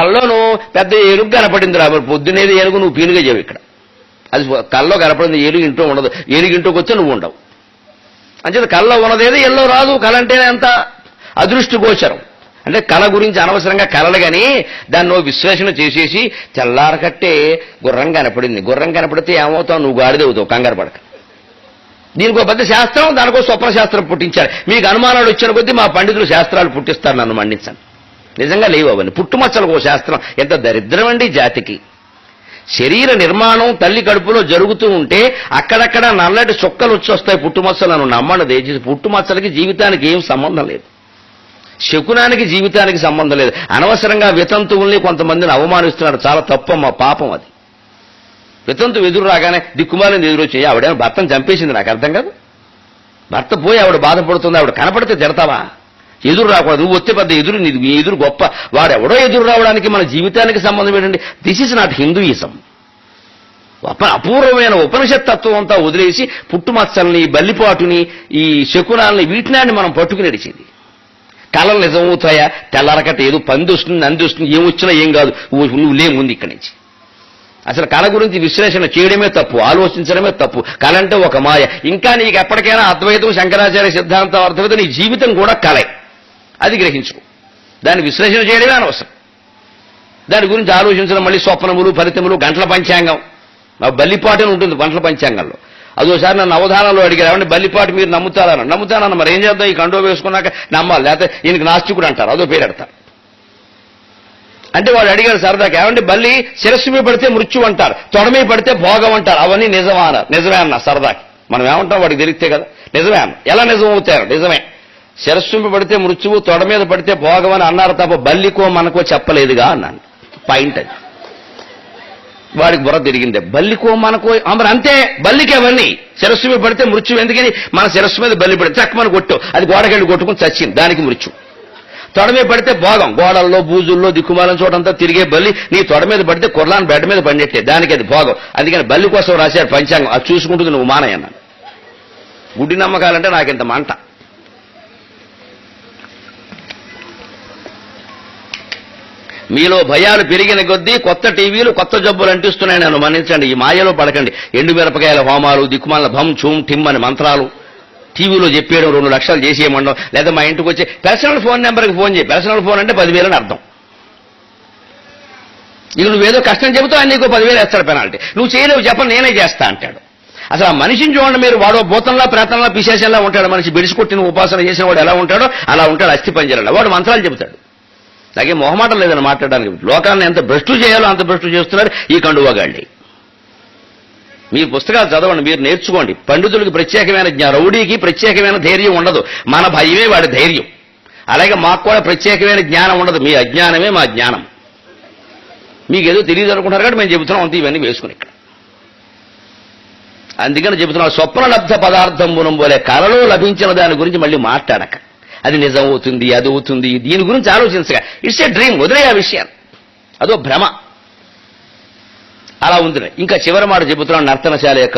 కల్లోను పెద్ద ఏనుగు కనపడింది రా, మరి పొద్దునేది ఏనుగు నువ్వు పీనుగా చేయవు ఇక్కడ. అది కల్లో కనపడింది, ఏనుగు ఇంట్లో ఉండదు. ఏనుగు ఇంట్లోకి వచ్చి నువ్వు ఉండవు. అంచేత కల్లో ఉన్నదేది ఎల్లో రాదు. కళ అంటేనే అంత అదృష్టి గోచరం. అంటే కళ గురించి అనవసరంగా కలలు కానీ దాన్ని విశ్లేషణ చేసేసి తెల్లారకట్టే గుర్రం కనపడింది. గుర్రం కనపడితే ఏమవుతావు, నువ్వు గాడిదవుతావు, కంగారు పడక. దీనికి ఒక పెద్ద శాస్త్రం, దానికో స్వప్న శాస్త్రం పుట్టించారు. మీకు అనుమానాలు వచ్చిన కొద్దీ మా పండితులు శాస్త్రాలు పుట్టిస్తారు, నన్ను మండించండి. నిజంగా లేవు అవన్నీ. పుట్టుమచ్చలకు శాస్త్రం ఎంత దరిద్రం అండి జాతికి. శరీర నిర్మాణం తల్లి కడుపులో జరుగుతూ ఉంటే అక్కడక్కడ నల్లటి చుక్కలు వచ్చి వస్తాయి పుట్టుమచ్చలను. నమ్మండి దయచేసి, పుట్టుమచ్చలకి జీవితానికి ఏం సంబంధం లేదు. శకునానికి జీవితానికి సంబంధం లేదు. అనవసరంగా వితంతువుల్ని కొంతమందిని అవమానిస్తున్నారు. చాలా తప్పమ్మా, పాపం అది. వితంతువు ఎదురు రాగానే దిక్కుమాలని ఎదురొచ్చి ఆవిడేమో భర్తను చంపేసింది, నాకు అర్థం కాదు. భర్త పోయి ఆవిడ బాధపడుతుంది, ఆవిడ కనపడితే తిడతావా? ఎదురు రాకూడదు. నువ్వు వచ్చే పెద్ద ఎదురు, నీ ఎదురు గొప్ప. వాడెవడో ఎదురు రావడానికి మన జీవితానికి సంబంధం ఏంటండి? This is not Hinduism. అపూర్వమైన ఉపనిషత్ తత్వం అంతా వదిలేసి పుట్టుమచ్చల్ని, బల్లిపాటుని, ఈ శకునాల్ని, వీటిని మనం పట్టుకుని నడిచింది. కళలు నిజమవుతాయా? తెల్లారకట్ట ఏదో పంది వస్తుంది, నంది వస్తుంది, ఏమొచ్చినా ఏం కాదు, నువ్వు లే ముందు ఇక్కడి నుంచి. అసలు కళ గురించి విశ్లేషణ చేయడమే తప్పు, ఆలోచించడమే తప్పు. కళ అంటే ఒక మాయ. ఇంకా నీకు ఎప్పటికైనా అద్వైతం, శంకరాచార్య సిద్ధాంతం అర్థమైతే నీ జీవితం కూడా కళే. అది గ్రహించుకో. దాన్ని విశ్లేషణ చేయడమే అనవసరం. దాని గురించి ఆలోచించడం మళ్ళీ స్వప్నములు, ఫలితములు, గంటల పంచాంగం. బల్లిపాటు ఉంటుంది గంటల పంచాంగంలో. అదోసారి నన్ను అవధానంలో అడిగారు, ఏమంటే బల్లిపాటు మీరు నమ్ముతారన్న. నమ్ముతానన్న. మరి ఏం చేద్దాం, ఈ కండో వేసుకున్నాక నమ్మాలి, లేకపోతే ఈయనకి నాస్తికుడు అంటారు, అదో పేరు పెడతారు. అంటే వాడు అడిగారు సరదాకి, ఏమంటే బల్లి శిరస్సు మీద పడితే మృత్యు అంటారు, తొడ మీద పడితే భోగం అంటారు, అవన్నీ నిజమా అన్నారు. నిజమే అన్న సరదాకి. మనం ఏమంటాం వాడికి తెలిస్తే కదా. నిజమే అన్న. ఎలా నిజం అవుతారు? నిజమే. శిరస్సు మీద పడితే మృత్యువు, తొడ మీద పడితే భోగం అని అన్నారు తప్ప బల్లికో మనకో చెప్పలేదుగా అన్నాను. పాయింట్ అది. వాడికి బుర్ర తిరిగిందే. బల్లికో మనకో మరి అంతే. బల్లికి అవన్నీ శిరస్సు మీద పడితే మృత్యు. ఎందుకని? మన శిరస్సు మీద బల్లి పడితే చక్కమని కొట్టు, అది గోడకెళ్ళి కొట్టుకుని చచ్చింది, దానికి మృత్యు. తొడ మీద పడితే భోగం. గోడల్లో, బూజుల్లో, దిక్కుమాలని చోటంతా తిరిగే బల్లి నీ తొడ మీద పడితే కుర్రాన్ని బెడ్ మీద పడినట్టే, దానికి అది భోగం. అందుకని బల్లి కోసం రాశారు పంచాంగం. అది చూసుకుంటుంది, నువ్వు మానయ్యన్నాను. గుడ్డి నమ్మకాలంటే నాకింత మంట. మీలో భయాలు పెరిగిన కొద్దీ కొత్త టీవీలు, కొత్త జబ్బులు అంటిస్తున్నాయి. నన్ను మన్నించండి, ఈ మాయలో పడకండి. ఎండుమిరపకాయల హోమాలు, దిక్కుమాల భం చూమ్ టిమ్ అని మంత్రాలు టీవీలో చెప్పేయడం, 2 లక్షలు చేసేయమండం, లేదా మా ఇంటికి వచ్చి పర్సనల్ ఫోన్ నెంబర్కి ఫోన్ చేయి. పర్సనల్ ఫోన్ అంటే 10,000 అని అర్థం. ఇక నువ్వేదో కష్టం చెబుతావు, ఆయన నీకు 10,000 వేస్తాడు పెనాల్టీ. నువ్వు చేయలేవు, చెప్పను నేనే చేస్తా అంటాడు. అసలు ఆ మనిషిని చూడండి మీరు, వాడో భూతంలా, ప్రేతంలా, పిశాచంలా ఉంటాడు. మనిషి బెడిసి కొట్టిన ఉపాసన చేసిన వాడు ఎలా ఉంటాడో అలా ఉంటాడు. అస్థి పంజరంలో వాడు మంత్రాలు చెబుతాడు. అలాగే మొహమాటం లేదని మాట్లాడడానికి. లోకాన్ని ఎంత భ్రష్టు చేయాలో అంత భ్రష్టు చేస్తున్నారు ఈ కండువాగాళ్ళి. మీరు పుస్తకాలు చదవండి, మీరు నేర్చుకోండి. పండితుడికి ప్రత్యేకమైన రౌడీకి ప్రత్యేకమైన ధైర్యం ఉండదు. మన భయమే వాడి ధైర్యం. అలాగే మాకు కూడా ప్రత్యేకమైన జ్ఞానం ఉండదు. మీ అజ్ఞానమే మా జ్ఞానం. మీకేదో తెలియదు అనుకుంటారు కాబట్టి మేము చెబుతున్నాం అంతే. ఇవన్నీ వేసుకుని ఇక్కడ అందుకని చెబుతున్నాం, స్వప్నలబ్ధ పదార్థం పోలే కలలో లభించిన దాని గురించి మళ్ళీ మాట్లాడక. అది నిజం అవుతుంది, అది అవుతుంది, దీని గురించి ఆలోచించగా. ఇట్స్ ఏ డ్రీమ్, వదిలే ఆ విషయాన్ని. అదో భ్రమ. అలా ఉంది. ఇంకా చివరి మాట చెబుతున్నాం, నర్తనశాల యొక్క